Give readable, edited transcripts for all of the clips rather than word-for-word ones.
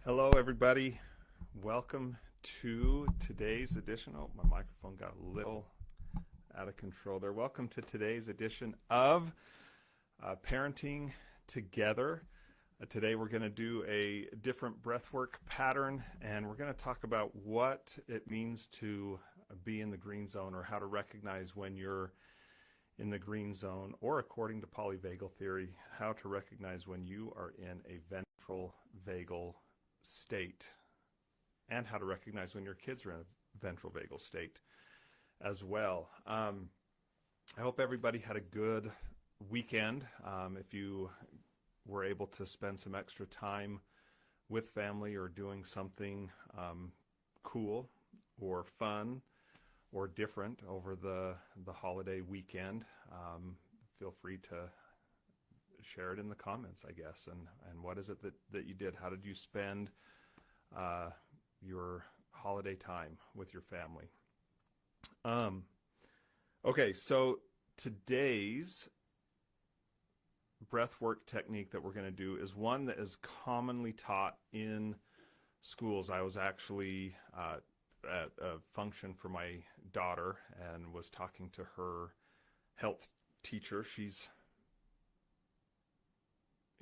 Hello, everybody. Welcome to today's edition. Oh, my microphone got a little out of control there. Welcome to today's edition of Parenting Together. Today we're going to do a different breathwork pattern, and we're going to talk about what it means to be in the green zone, or how to recognize when you're in the green zone, or according to polyvagal theory, how to recognize when you are in a ventral vagal state, and how to recognize when your kids are in a ventral vagal state as well. I hope everybody had a good weekend. If you were able to spend some extra time with family or doing something cool or fun or different over the holiday weekend, feel free to share it in the comments, I guess. And what is it that you did? How did you spend your holiday time with your family? Okay, so today's breathwork technique that we're going to do is one that is commonly taught in schools. I was actually at a function for my daughter and was talking to her health teacher. She's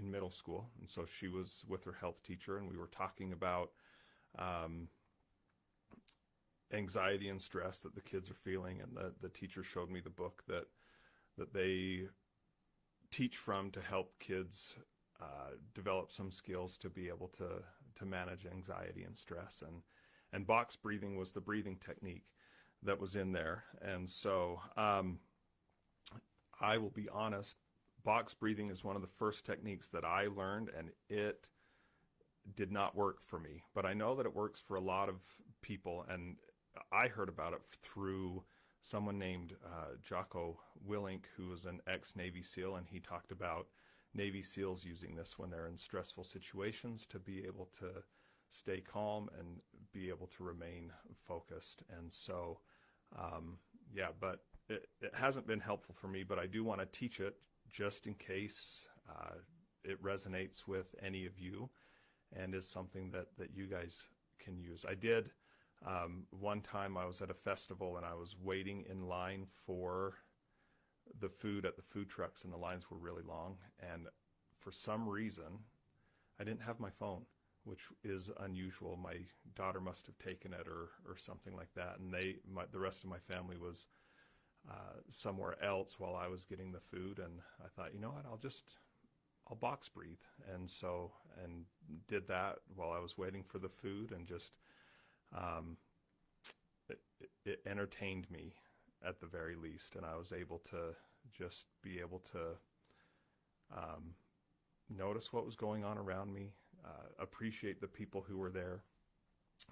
in middle school, and so she was with her health teacher, and we were talking about anxiety and stress that the kids are feeling, and the teacher showed me the book that they teach from to help kids develop some skills to be able to manage anxiety and stress, and box breathing was the breathing technique that was in there. And so I will be honest, box breathing is one of the first techniques that I learned, and it did not work for me. But I know that it works for a lot of people, and I heard about it through someone named Jocko Willink, who was an ex-Navy SEAL, and he talked about Navy SEALs using this when they're in stressful situations to be able to stay calm and be able to remain focused. And so, but it hasn't been helpful for me, but I do want to teach it just in case it resonates with any of you and is something that you guys can use. I did one time I was at a festival, and I was waiting in line for the food at the food trucks, and the lines were really long, and for some reason I didn't have my phone, which is unusual. My daughter must have taken it or something like that, and the rest of my family was somewhere else while I was getting the food. And I thought, you know what, I'll box breathe, and did that while I was waiting for the food, and just it entertained me at the very least, and I was able to just be able to notice what was going on around me, appreciate the people who were there.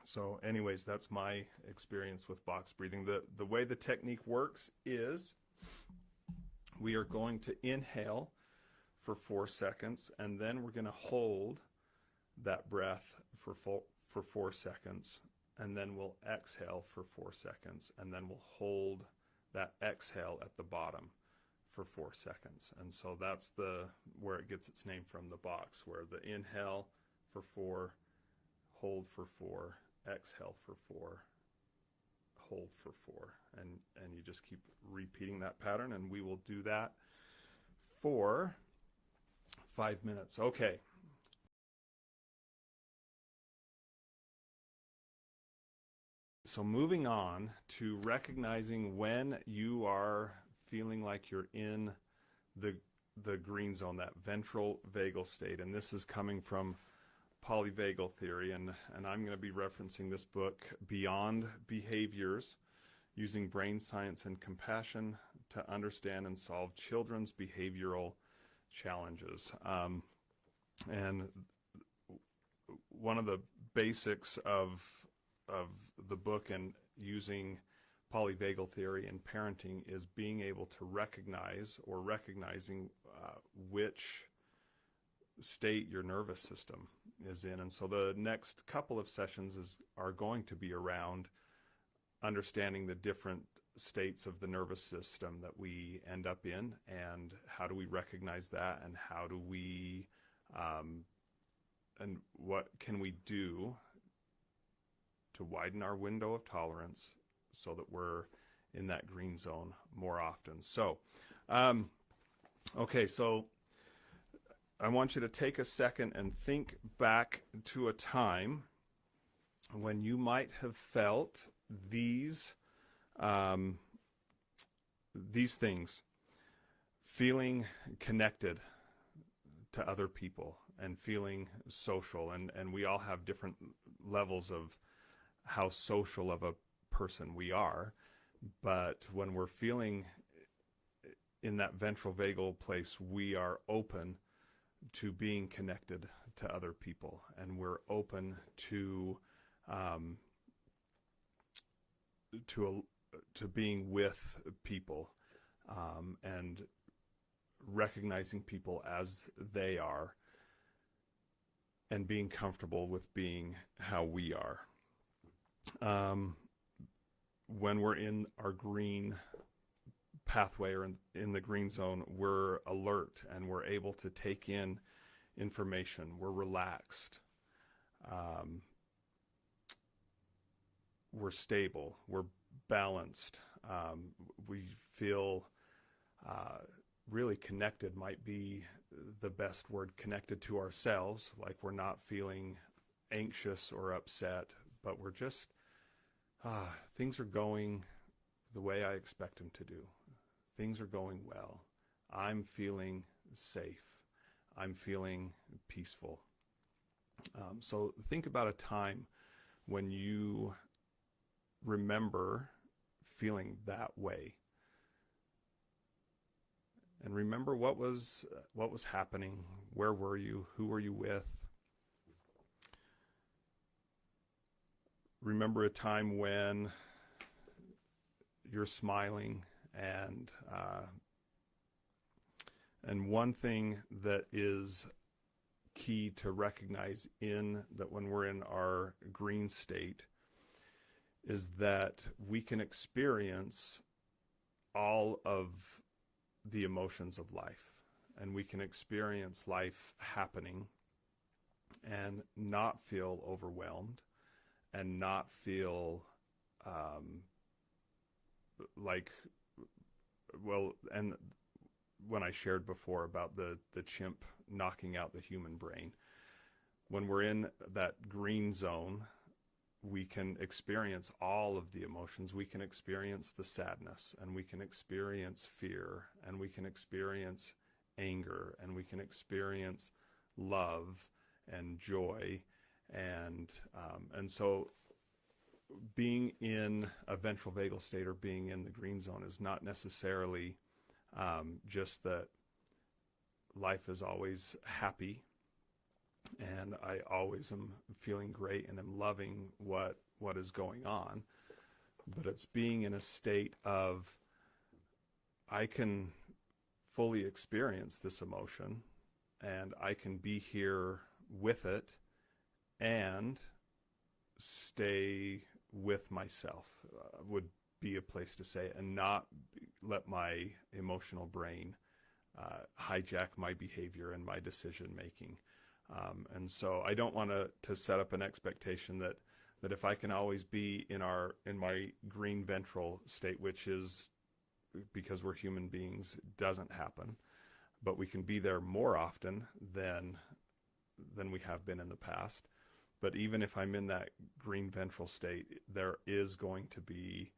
So anyways, that's my experience with box breathing. The way the technique works is we are going to inhale for 4 seconds, and then we're going to hold that breath for 4 seconds, and then we'll exhale for 4 seconds, and then we'll hold that exhale at the bottom for 4 seconds. And so that's where it gets its name from, the box, where the inhale for 4, hold for 4, exhale for 4, hold for 4, and you just keep repeating that pattern, and we will do that for 5 minutes. Okay. So moving on to recognizing when you are feeling like you're in the green zone, that ventral vagal state, and this is coming from polyvagal theory, and I'm going to be referencing this book, Beyond Behaviors, Using Brain Science and Compassion to Understand and Solve Children's Behavioral Challenges. And one of the basics of the book and using polyvagal theory in parenting is being able to recognize, or recognizing which state your nervous system is in. And so the next couple of sessions are going to be around understanding the different states of the nervous system that we end up in, and how do we recognize that, and how do we and what can we do to widen our window of tolerance so that we're in that green zone more often. So, okay, so I want you to take a second and think back to a time when you might have felt these things, feeling connected to other people and feeling social, and we all have different levels of how social of a person we are, but when we're feeling in that ventral vagal place, we are open to being connected to other people, and we're open to being with people, and recognizing people as they are, and being comfortable with being how we are. When we're in our green pathway or in the green zone, we're alert and we're able to take in information. We're relaxed. We're stable. We're balanced. We feel really connected, might be the best word, connected to ourselves, like we're not feeling anxious or upset, but we're just, things are going the way I expect them to do. Things are going well. I'm feeling safe. I'm feeling peaceful. So think about a time when you remember feeling that way. And remember what was happening. Where were you? Who were you with? Remember a time when you're smiling, and one thing that is key to recognize in that when we're in our green state is that we can experience all of the emotions of life, and we can experience life happening and not feel overwhelmed and not feel and when I shared before about the chimp knocking out the human brain, when we're in that green zone, we can experience all of the emotions. We can experience the sadness, and we can experience fear, and we can experience anger, and we can experience love and joy, and so being in a ventral vagal state or being in the green zone is not necessarily just that life is always happy and I always am feeling great and am loving what is going on, but it's being in a state of I can fully experience this emotion and I can be here with it and stay with myself, would be a place to say it, and not let my emotional brain hijack my behavior and my decision making. And so I don't want to set up an expectation that if I can always be in my green ventral state, which is because we're human beings, doesn't happen, but we can be there more often than we have been in the past. But even if I'm in that green ventral state, there is going to be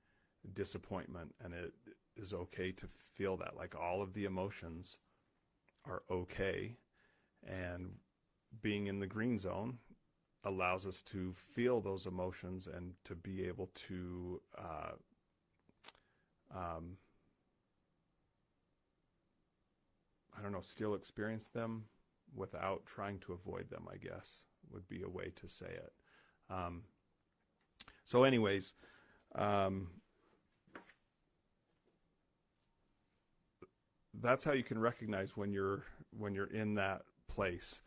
disappointment, and it is okay to feel that. Like, all of the emotions are okay, and being in the green zone allows us to feel those emotions and to be able to still experience them without trying to avoid them, I guess, would be a way to say it. So anyways, that's how you can recognize when you're in that place.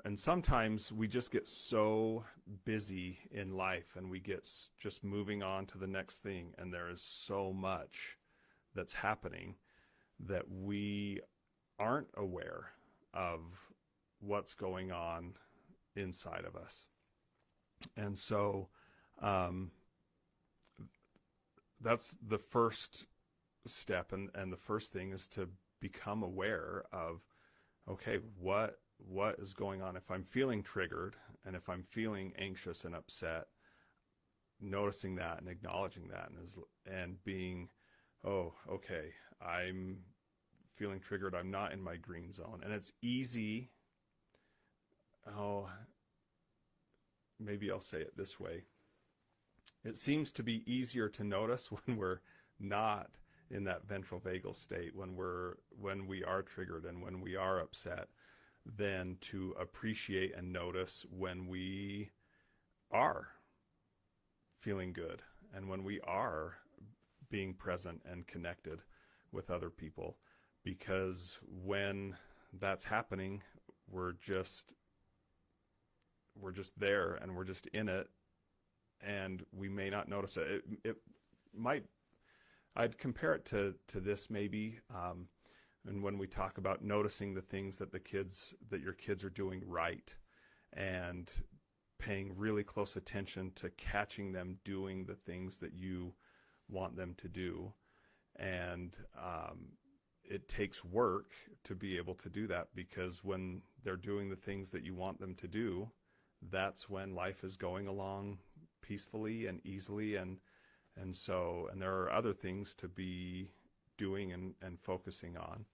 And sometimes we just get so busy in life and we get just moving on to the next thing, and there is so much that's happening that we aren't aware of what's going on inside of us. And so um, that's the first step. And the first thing is to become aware of, okay, what is going on? If I'm feeling triggered and if I'm feeling anxious and upset, noticing that and acknowledging that and being, oh, okay, I'm feeling triggered. I'm not in my green zone. And it's easy. Oh, maybe I'll say it this way. It seems to be easier to notice when we're not in that ventral vagal state, when we are triggered and when we are upset, than to appreciate and notice when we are feeling good and when we are being present and connected with other people. Because when that's happening, we're just there and we're just in it, and we may not notice it. It might, I'd compare it to this maybe, and when we talk about noticing the things that your kids are doing right, and paying really close attention to catching them doing the things that you want them to do. And it takes work to be able to do that, because when they're doing the things that you want them to do, that's when life is going along peacefully and easily. And there are other things to be doing and focusing on.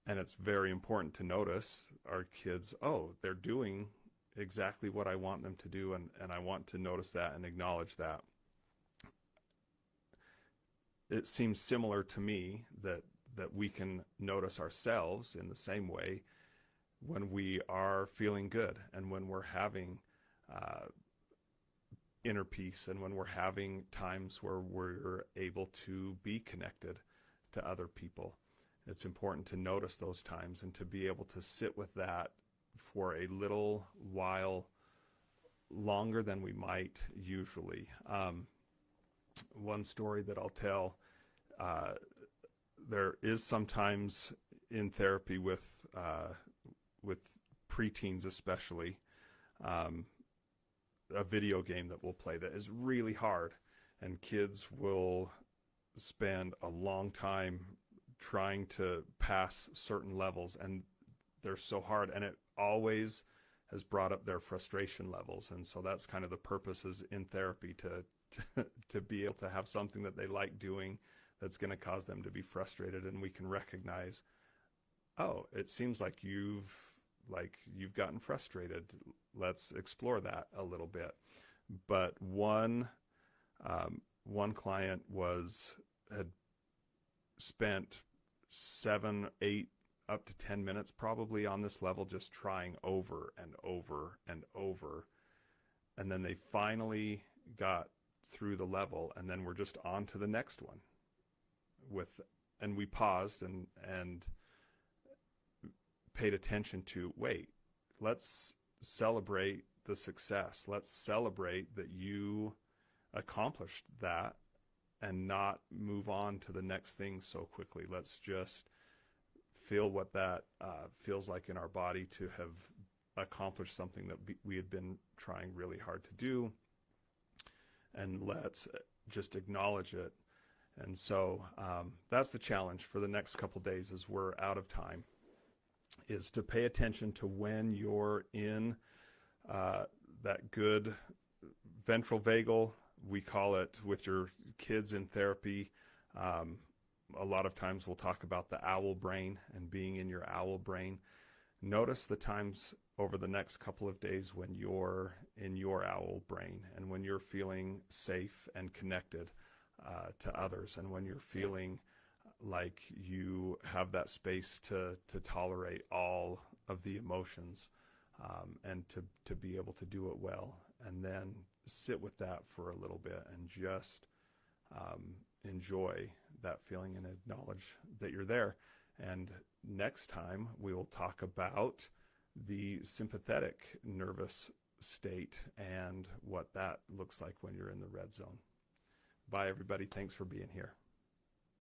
And it's very important to notice our kids, oh, they're doing exactly what I want them to do, and I want to notice that and acknowledge that. It seems similar to me that we can notice ourselves in the same way when we are feeling good and when we're having inner peace and when we're having times where we're able to be connected to other people. It's important to notice those times and to be able to sit with that for a little while longer than we might usually. One story that I'll tell, there is sometimes in therapy with preteens especially, a video game that we'll play that is really hard, and kids will spend a long time trying to pass certain levels, and they're so hard, and it always has brought up their frustration levels. And so that's kind of the purpose is in therapy, to be able to have something that they like doing that's going to cause them to be frustrated, and we can recognize, oh, it seems like you've gotten frustrated. Let's explore that a little bit. But one client had spent 7, 8, up to 10 minutes probably on this level, just trying over and over and over. And then they finally got through the level, and then we're just on to the next one. And we paused and paid attention to, wait, let's celebrate the success. Let's celebrate that you accomplished that and not move on to the next thing so quickly. Let's just feel what that feels like in our body to have accomplished something that we had been trying really hard to do, and let's just acknowledge it. And so that's the challenge for the next couple days, as we're out of time, is to pay attention to when you're in that good ventral vagal. We call it, with your kids in therapy, a lot of times we'll talk about the owl brain and being in your owl brain. Notice the times over the next couple of days when you're in your owl brain, and when you're feeling safe and connected to others, and when you're feeling like you have that space to tolerate all of the emotions, and to be able to do it well. And then sit with that for a little bit and just enjoy that feeling and acknowledge that you're there. And next time we will talk about the sympathetic nervous state and what that looks like when you're in the red zone. Bye, everybody. Thanks for being here.